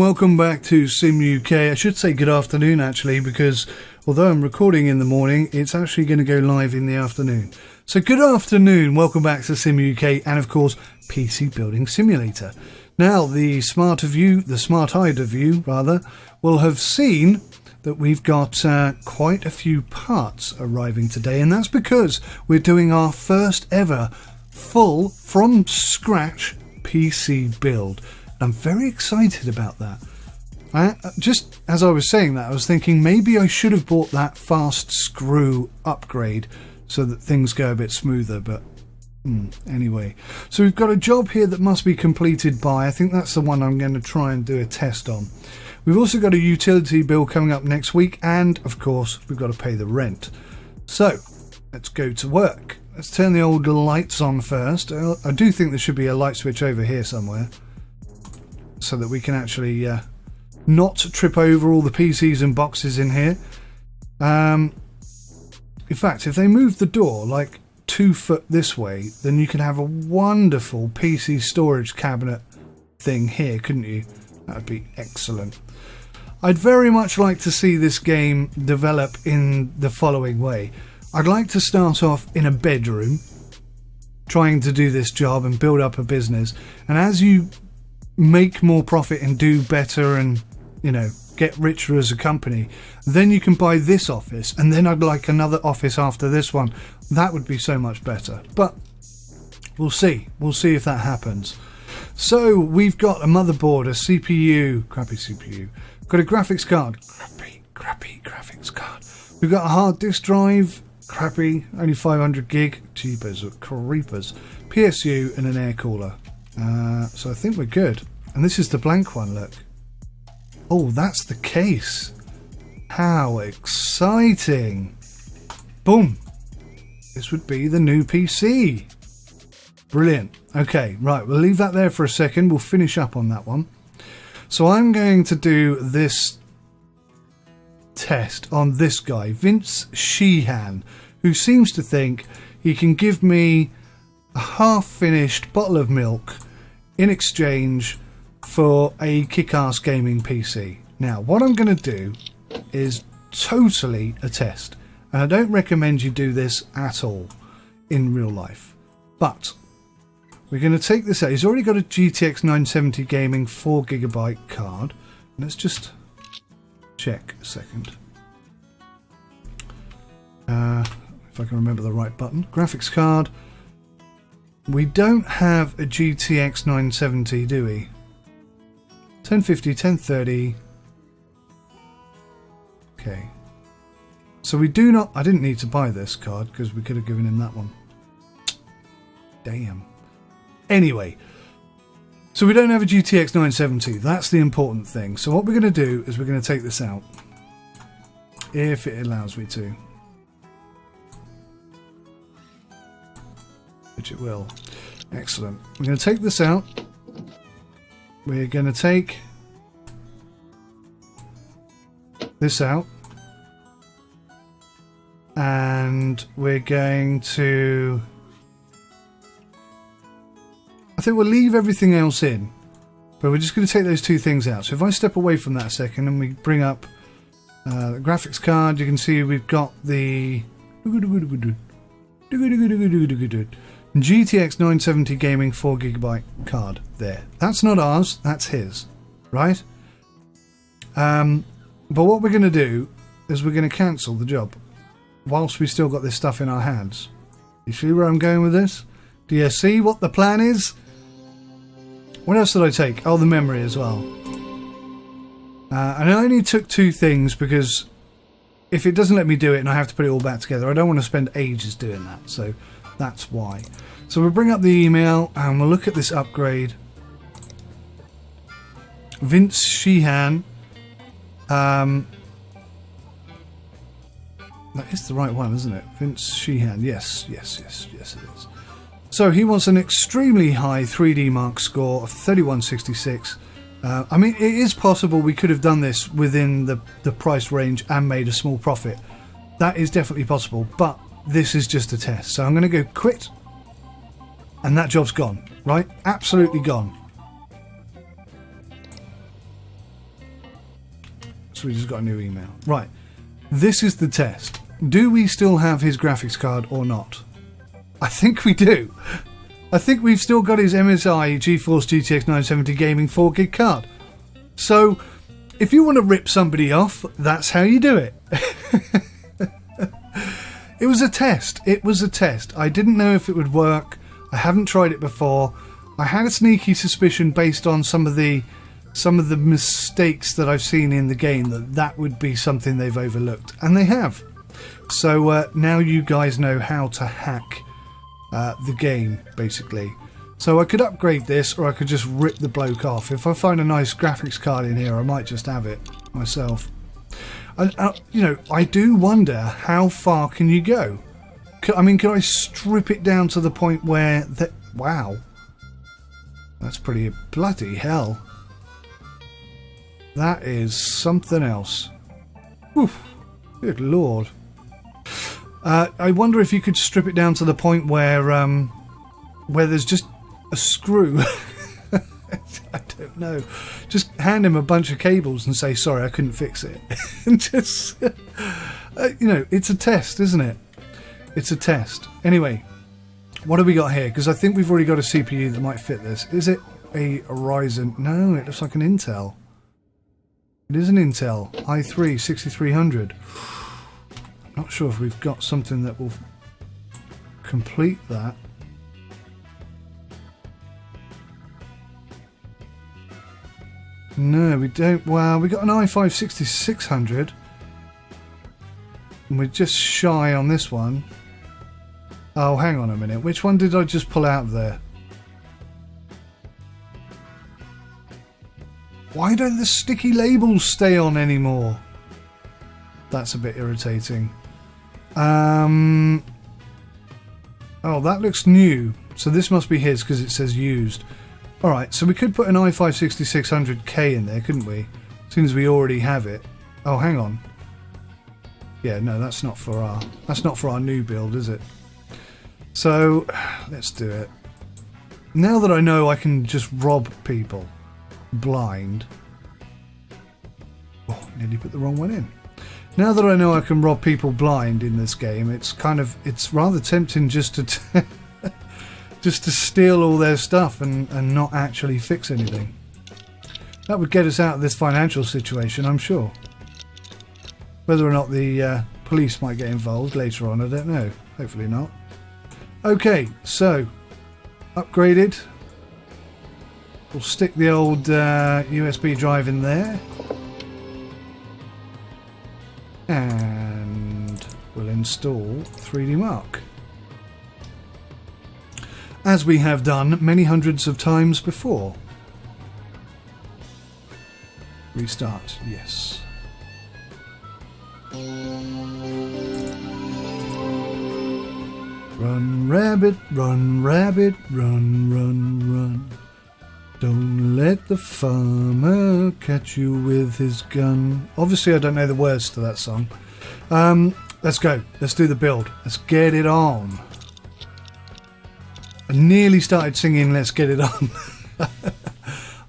welcome back to Sim UK. I should say good afternoon actually, because although I'm recording in the morning, it's actually going to go live in the afternoon. So good afternoon, welcome back to Sim UK and of course PC Building Simulator. Now the smart-eyed of you will have seen that we've got quite a few parts arriving today, and that's because we're doing our first ever full from scratch PC build. I'm very excited about that. Just as I was saying that, I was thinking maybe I should have bought that fast screw upgrade so that things go a bit smoother, but anyway. So we've got a job here that must be completed by, I think that's the one I'm going to try and do a test on. We've also got a utility bill coming up next week, and of course we've got to pay the rent. So let's go to work. Let's turn the old lights on first. I do think there should be a light switch over here somewhere, so that we can actually not trip over all the PCs and boxes in here. In fact, if they move the door like 2 foot this way, then you could have a wonderful PC storage cabinet thing here, couldn't you? That would be excellent. I'd very much like to see this game develop in the following way. I'd like to start off in a bedroom, trying to do this job and build up a business, and as you make more profit and do better and, you know, get richer as a company, then you can buy this office, and then I'd like another office after this one. That would be so much better, but we'll see if that happens. So we've got a motherboard, a CPU, crappy CPU, got a graphics card, crappy graphics card, we've got a hard disk drive, crappy, only 500 gig, cheapers, creepers, PSU and an air cooler. So I think we're good. And this is the blank one, look. Oh, that's the case. How exciting. Boom. This would be the new PC. Brilliant. Okay, right, we'll leave that there for a second. We'll finish up on that one. So I'm going to do this test on this guy, Vince Sheehan, who seems to think he can give me a half-finished bottle of milk in exchange for a kick-ass gaming PC. Now, what I'm going to do is totally a test, and I don't recommend you do this at all in real life, but we're going to take this out. He's already got a GTX 970 gaming 4GB card. Let's just check a second. If I can remember the right button. Graphics card. We don't have a GTX 970, do we? 1050, 1030. Okay. So we do not... I didn't need to buy this card because we could have given him that one. Damn. Anyway. So we don't have a GTX 970. That's the important thing. So what we're going to do is we're going to take this out. If it allows me to. Which it will. Excellent. We're going to take this out. We're going to take this out. And we're going to... I think we'll leave everything else in. But we're just going to take those two things out. So if I step away from that a second and we bring up the graphics card, you can see we've got the GTX 970 gaming 4GB card there. That's not ours, that's his, right? But what we're going to do is we're going to cancel the job whilst we still got this stuff in our hands. You see where I'm going with this? Do you see what the plan is? What else did I take? Oh, the memory as well. And I only took 2 things because if it doesn't let me do it and I have to put it all back together, I don't want to spend ages doing that. So that's why. So we'll bring up the email and we'll look at this upgrade. Vince Sheehan. That is the right one, isn't it? Vince Sheehan. Yes, it is. So he wants an extremely high 3D Mark score of 3166. I mean, it is possible we could have done this within the price range and made a small profit. That is definitely possible, but this is just a test. So I'm going to go quit, and that job's gone, right? Absolutely gone. So we just got a new email. Right. This is the test. Do we still have his graphics card or not? I think we do. I think we've still got his MSI GeForce GTX 970 Gaming 4GB card. So, if you want to rip somebody off, that's how you do it. It was a test. It was a test. I didn't know if it would work. I haven't tried it before. I had a sneaky suspicion based on some of the mistakes that I've seen in the game that would be something they've overlooked. And they have. So now you guys know how to hack the game, basically. So I could upgrade this, or I could just rip the bloke off. If I find a nice graphics card in here, I might just have it myself. You know, I do wonder, how far can you go? Could I strip it down to the point where that? Wow, that's pretty bloody hell. That is something else. Oof, good lord. I wonder if you could strip it down to the point where there's just a screw. I don't know. Just hand him a bunch of cables and say, sorry, I couldn't fix it. And just, you know, it's a test, isn't it? It's a test. Anyway, what have we got here? Because I think we've already got a CPU that might fit this. Is it a Ryzen? No, it looks like an Intel. It is an Intel i3 6300. I'm not sure if we've got something that will complete that. No, we don't. Well, we got an i5 6600. And we're just shy on this one. Oh, hang on a minute. Which one did I just pull out of there? Why don't the sticky labels stay on anymore? That's a bit irritating. Oh, that looks new. So this must be his because it says used. Alright, so we could put an i5 6600K in there, couldn't we? As soon as we already have it. Oh, hang on. Yeah, no, that's not for our new build, is it? So, let's do it. Now that I know I can just rob people blind. Oh, nearly put the wrong one in. Now that I know I can rob people blind in this game, it's rather tempting just to just to steal all their stuff and not actually fix anything. That would get us out of this financial situation, I'm sure. Whether or not the police might get involved later on, I don't know. Hopefully not. Okay, so upgraded. We'll stick the old USB drive in there. And we'll install 3D Mark. As we have done many hundreds of times before. Restart, yes. Run rabbit, run rabbit, run, run, run. Don't let the farmer catch you with his gun. Obviously I don't know the words to that song. Let's go. Let's do the build. Let's get it on. I nearly started singing Let's Get It On.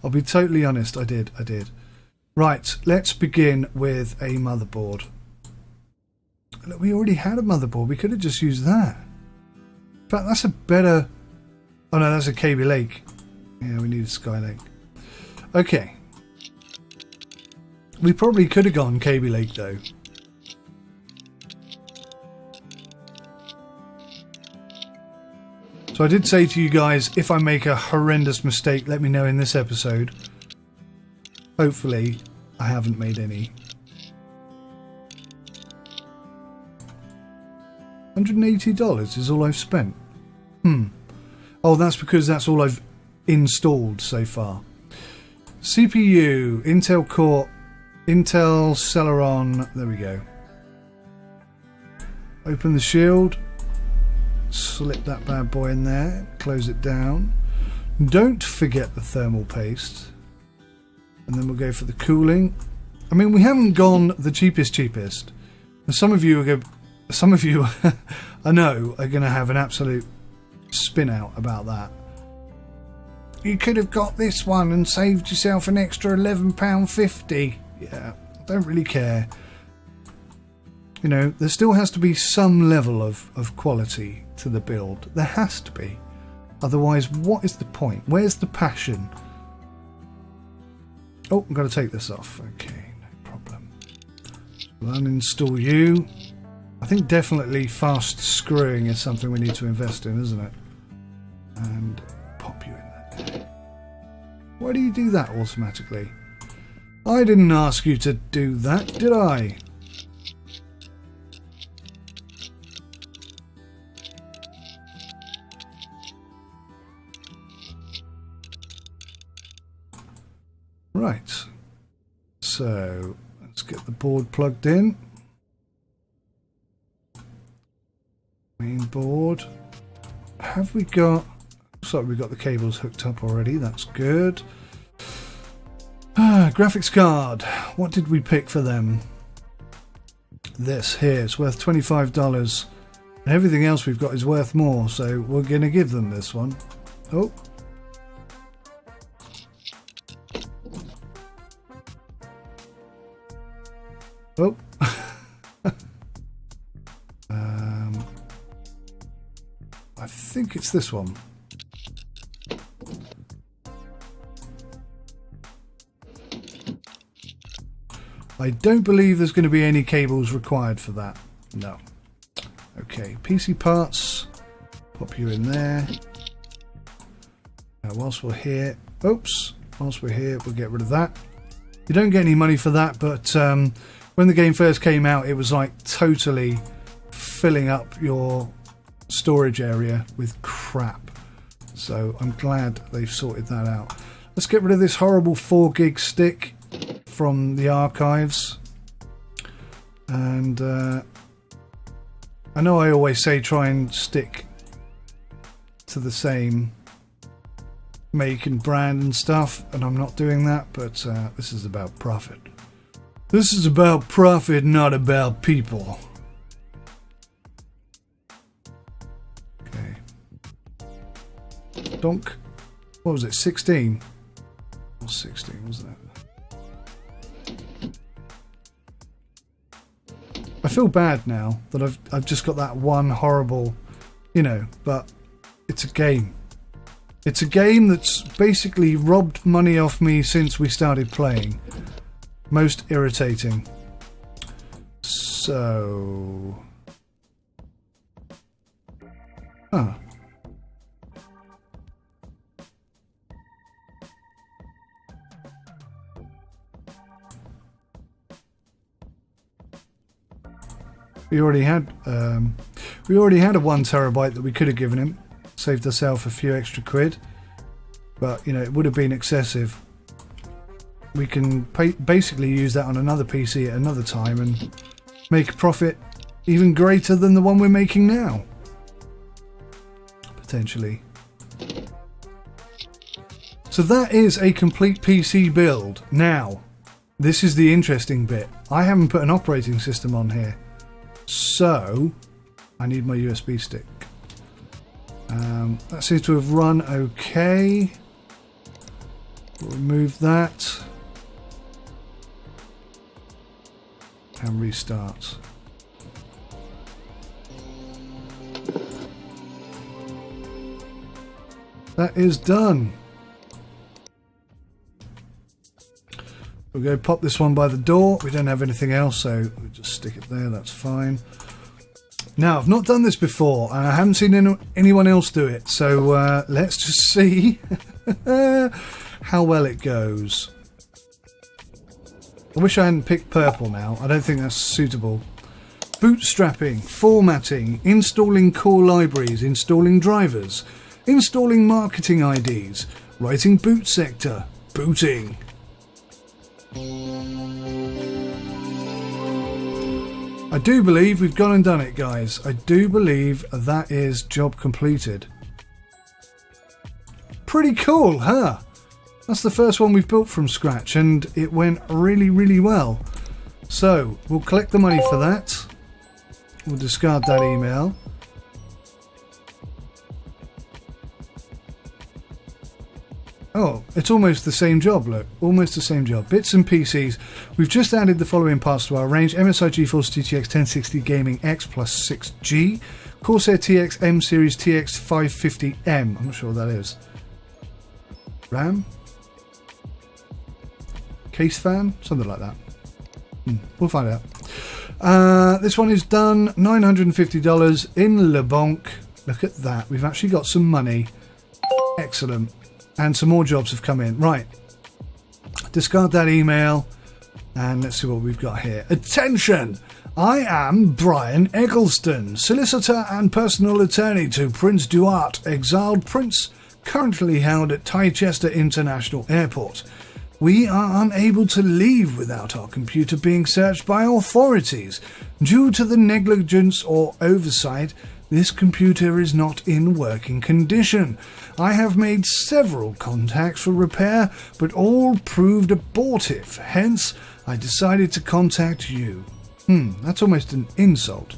I'll be totally honest, I did. Right, let's begin with a motherboard. Look, we already had a motherboard. We could have just used that. In fact, that's a better... Oh no, that's a Kaby Lake. Yeah, we need a Skylake. Okay. We probably could have gone Kaby Lake though. So I did say to you guys, if I make a horrendous mistake, let me know in this episode. Hopefully, I haven't made any. $180 is all I've spent. Oh, that's because that's all I've installed so far. CPU, Intel Core, Intel Celeron. There we go. Open the shield. Slip that bad boy in there. Close it down. Don't forget the thermal paste. And then we'll go for the cooling. I mean, we haven't gone the cheapest. And some of you I know are going to have an absolute spin out about that. You could have got this one and saved yourself an extra £11.50. Yeah, Don't really care. You know, there still has to be some level of quality to the build. There has to be. Otherwise, what is the point? Where's the passion? Oh, I've got to take this off. Okay, no problem. We'll uninstall you. I think definitely fast screwing is something we need to invest in, isn't it? And pop you in there. Why do you do that automatically? I didn't ask you to do that, did I? Right, so let's get the board plugged in. Main board. Have we got... Looks like we've got the cables hooked up already, that's good. Graphics card. What did we pick for them? This here, it's worth $25. And everything else we've got is worth more, so we're going to give them this one. Oh. Oh. I think it's this one. I don't believe there's going to be any cables required for that. No. Okay, PC parts. Pop you in there. Now, whilst we're here... Oops. Whilst we're here, we'll get rid of that. You don't get any money for that, but when the game first came out, it was like totally filling up your storage area with crap. So I'm glad they've sorted that out. Let's get rid of this horrible 4 gig stick from the archives. And I know I always say try and stick to the same make and brand and stuff, and I'm not doing that, but this is about profit. This is about profit, not about people. Okay. Donk. What was it? 16? It was 16, wasn't it? I feel bad now that I've just got that one horrible, you know, but it's a game. It's a game that's basically robbed money off me since we started playing. Most irritating. So... Huh. We already had a 1 terabyte that we could have given him. Saved ourselves a few extra quid, but you know, it would have been excessive. We can basically use that on another PC at another time and make a profit even greater than the one we're making now, potentially. So that is a complete PC build. Now, this is the interesting bit. I haven't put an operating system on here, so I need my USB stick. That seems to have run okay. We'll remove that and restart. That is done. We'll go pop this one by the door. We don't have anything else, so we'll just stick it there. That's fine. Now, I've not done this before, and I haven't seen anyone else do it, so let's just see how well it goes. I wish I hadn't picked purple now. I don't think that's suitable. Bootstrapping, formatting, installing core libraries, installing drivers, installing marketing IDs, writing boot sector, booting. I do believe we've gone and done it, guys. I do believe that is job completed. Pretty cool, huh? That's the first one we've built from scratch, and it went really, really well. So, we'll collect the money for that. We'll discard that email. Oh, it's almost the same job, look. Almost the same job. Bits and PCs. We've just added the following parts to our range. MSI GeForce GTX 1060 Gaming X plus 6G. Corsair TX M Series TX 550M. I'm not sure what that is. RAM? Case fan? Something like that. We'll find out. This one is done. $950 in Le Banque. Look at that. We've actually got some money. Excellent. And some more jobs have come in. Right. Discard that email. And let's see what we've got here. Attention! I am Brian Eggleston, solicitor and personal attorney to Prince Duarte, exiled prince, currently held at Chichester International Airport. We are unable to leave without our computer being searched by authorities. Due to the negligence or oversight, this computer is not in working condition. I have made several contacts for repair, but all proved abortive. Hence, I decided to contact you. That's almost an insult.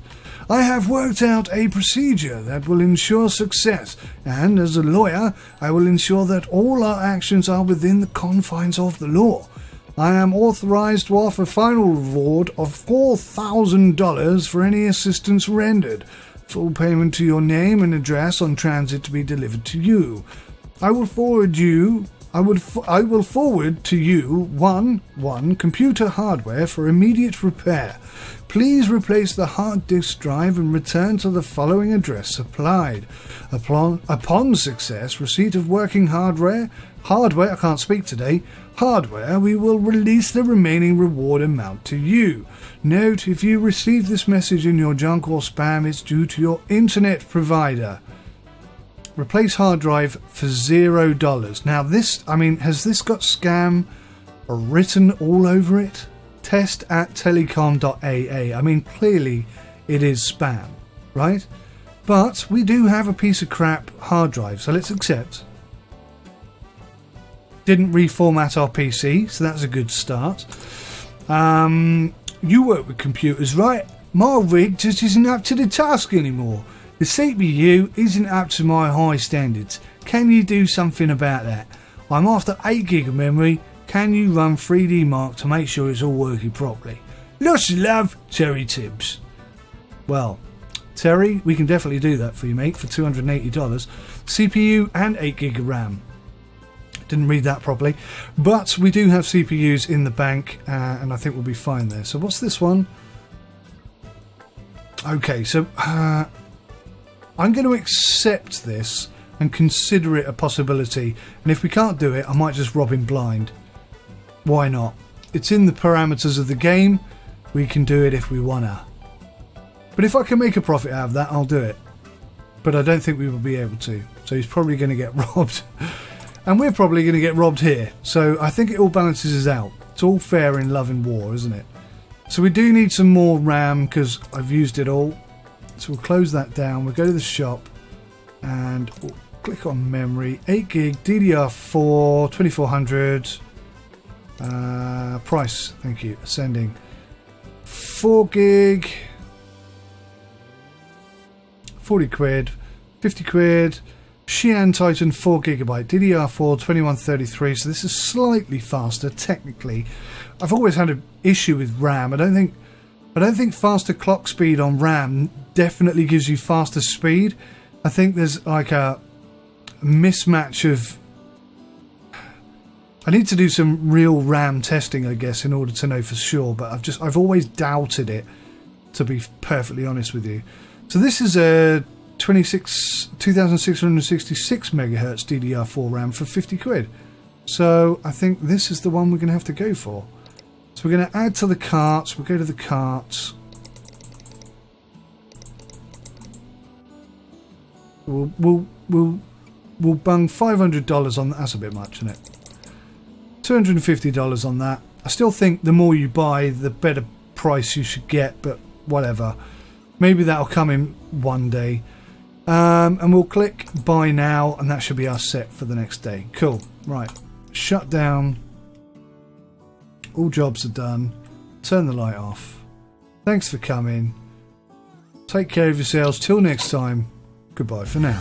I have worked out a procedure that will ensure success, and as a lawyer, I will ensure that all our actions are within the confines of the law. I am authorized to offer final reward of $4,000 for any assistance rendered. Full payment to your name and address on transit to be delivered to you. I will forward to you one computer hardware for immediate repair. Please replace the hard disk drive and return to the following address supplied. Upon success, receipt of working hardware, I can't speak today, we will release the remaining reward amount to you. Note, if you receive this message in your junk or spam, it's due to your internet provider. Replace hard drive for $0. Now this, has this got scam written all over it? Test at telecom.aa. Clearly it is spam, right? But we do have a piece of crap hard drive, so let's accept. Didn't reformat our PC, so that's a good start. You work with computers, right? My rig just isn't up to the task anymore. The CPU isn't up to my high standards. Can you do something about that? I'm after 8 gig of memory. Can you run 3D Mark to make sure it's all working properly? Lots of love, Terry Tibbs. Well, Terry, we can definitely do that for you, mate, for $280. CPU and 8 gig of RAM. Didn't read that properly. But we do have CPUs in the bank, and I think we'll be fine there. So what's this one? Okay, so I'm going to accept this and consider it a possibility. And if we can't do it, I might just rob him blind. Why not? It's in the parameters of the game. We can do it if we wanna. But if I can make a profit out of that, I'll do it. But I don't think we will be able to. So he's probably going to get robbed. And we're probably going to get robbed here. So I think it all balances us out. It's all fair in love and war, isn't it? So we do need some more RAM because I've used it all. So we'll close that down. We'll go to the shop and we'll click on memory. 8 gig DDR4 2400. Price, thank you. Ascending. 4 gig. 40 quid. 50 quid. Xi'an Titan 4GB DDR4 2133, so this is slightly faster technically. I've always had an issue with RAM. I don't think faster clock speed on RAM definitely gives you faster speed. I think there's like a mismatch of. I need to do some real RAM testing, I guess, in order to know for sure. But I've always doubted it, to be perfectly honest with you. So this is a 2666 megahertz DDR4 RAM for 50 quid. So I think this is the one we're going to have to go for. So we're going to add to the carts. We'll go to the carts. We'll bung $500 on that. That's a bit much, isn't it? $250 on that. I still think the more you buy, the better price you should get, but whatever. Maybe that'll come in one day. And we'll click buy now, and that should be our set for the next day. Cool. Right. Shut down. All jobs are done. Turn the light off. Thanks for coming. Take care of yourselves. Till next time. Goodbye for now.